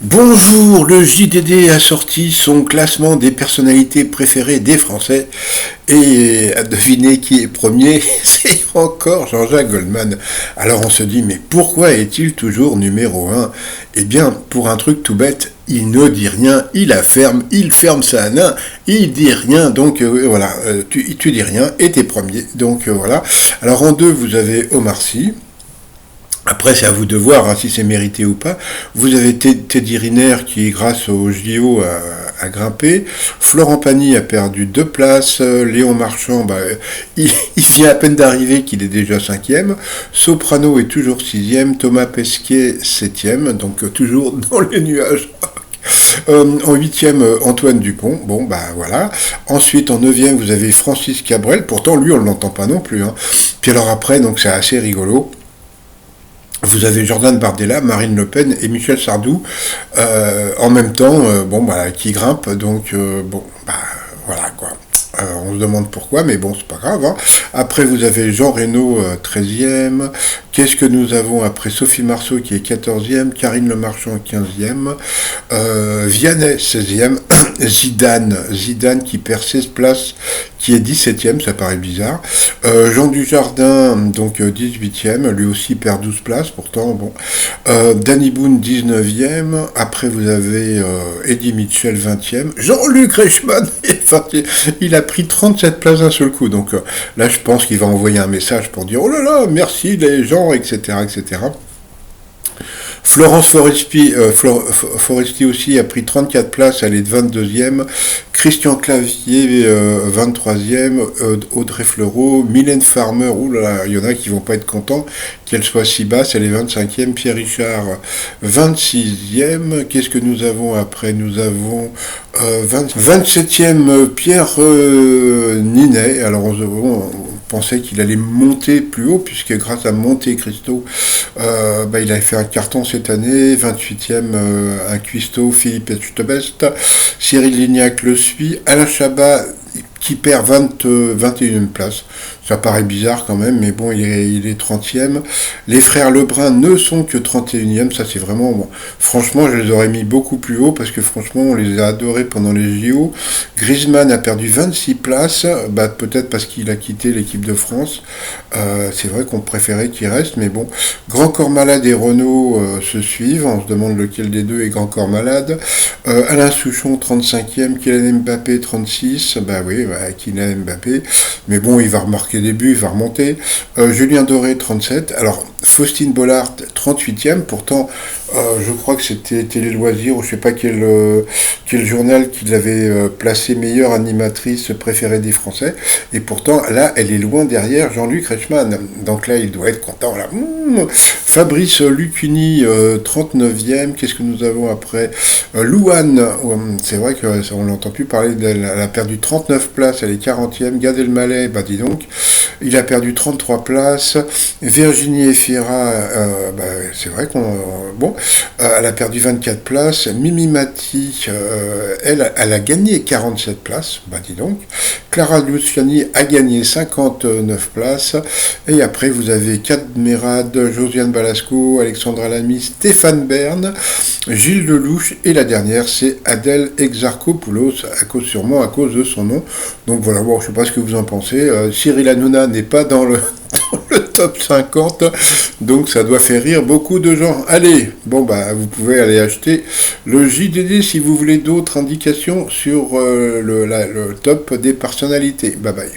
Bonjour, le JDD a sorti son classement des personnalités préférées des Français et à deviner qui est premier, c'est encore Jean-Jacques Goldman. Alors on se dit mais pourquoi est-il toujours numéro un? Eh bien pour un truc tout bête, il ne dit rien, il ferme sa main, il dit rien, donc voilà, tu dis rien et t'es premier, donc voilà. Alors en deux vous avez Omar Sy. Après, c'est à vous de voir si c'est mérité ou pas. Vous avez Teddy Riner qui, grâce au JO, a grimpé. Florent Pagny a perdu 2 places. Léon Marchand, il vient à peine d'arriver qu'il est déjà cinquième. Soprano est toujours sixième. Thomas Pesquet, septième. Donc toujours dans les nuages. En huitième, Antoine Dupont. Bon, bah voilà. Ensuite, en neuvième, vous avez Francis Cabrel. Pourtant, lui, on ne l'entend pas non plus. Hein. Puis alors après, donc c'est assez rigolo. Vous avez Jordan Bardella, Marine Le Pen et Michel Sardou en même temps, qui grimpent. Donc voilà quoi. On se demande pourquoi, mais bon, c'est pas grave. Hein. Après, vous avez Jean Reno, 13e. Qu'est-ce que nous avons après? Sophie Marceau qui est 14e, Karine Le Marchand 15e, Vianney 16e, Zidane qui perd 16 places, qui est 17e, ça paraît bizarre. Jean Dujardin, donc 18e, lui aussi perd 12 places, pourtant, bon. Danny Boone 19e, après vous avez Eddie Mitchell 20e, Jean-Luc Reichmann, il a pris 37 places d'un seul coup, donc là je pense qu'il va envoyer un message pour dire oh là là, merci les gens, etc. etc. Florence Foresti aussi a pris 34 places, elle est 22e. Christian Clavier, 23e. Audrey Fleurot, Mylène Farmer, oulala, il y en a qui vont pas être contents qu'elle soit si basse, elle est 25e. Pierre Richard, 26e. Qu'est-ce que nous avons après? Nous avons 27e Pierre Ninet. Alors on pensait qu'il allait monter plus haut, puisque grâce à Monte Cristo, il a fait un carton cette année. 28e, un cuistot, Philippe Etchebest. Cyril Lignac le suit. Alain Chabat qui perd 21e place. Ça paraît bizarre quand même, mais bon, il est 30e. Les frères Lebrun ne sont que 31e. Ça, c'est vraiment... Bon. Franchement, je les aurais mis beaucoup plus haut, parce que franchement, on les a adorés pendant les JO. Griezmann a perdu 26 places, peut-être parce qu'il a quitté l'équipe de France. C'est vrai qu'on préférait qu'il reste, mais bon. Grand Corps Malade et Renault se suivent. On se demande lequel des deux est Grand Corps Malade. Alain Souchon, 35e. Kylian Mbappé, 36. Kylian Mbappé. Mais bon, il va remarquer des buts, il va remonter. Julien Doré, 37. Alors, Faustine Bollard, 38e. Pourtant, je crois que c'était Télé Loisirs, ou je sais pas quel journal qui l'avait placée meilleure animatrice préférée des Français. Et pourtant, là, elle est loin derrière Jean-Luc Reichmann. Donc là, il doit être content. Là. Fabrice Lucchini, 39e. Qu'est-ce que nous avons après? Louane, c'est vrai qu'on n'entend plus parler d'elle. Elle a perdu 39 places, elle est 40e. Gad Elmaleh, dis donc, il a perdu 33 places. Virginie Efira, c'est vrai elle a perdu 24 places. Mimi Mati, elle a gagné 47 places, dis donc. Clara Luciani a gagné 59 places. Et après, vous avez Kat Merad, Josiane Balasco, Alexandra Lamy, Stéphane Bern, Gilles Lelouch, et la dernière, c'est Adèle Exarchopoulos, sûrement à cause de son nom. Donc voilà, bon, je sais pas ce que vous en pensez. Cyril Hanouna n'est pas dans le top 50, donc ça doit faire rire beaucoup de gens. Allez, vous pouvez aller acheter le JDD si vous voulez d'autres indications sur le top des personnalités. Bye bye.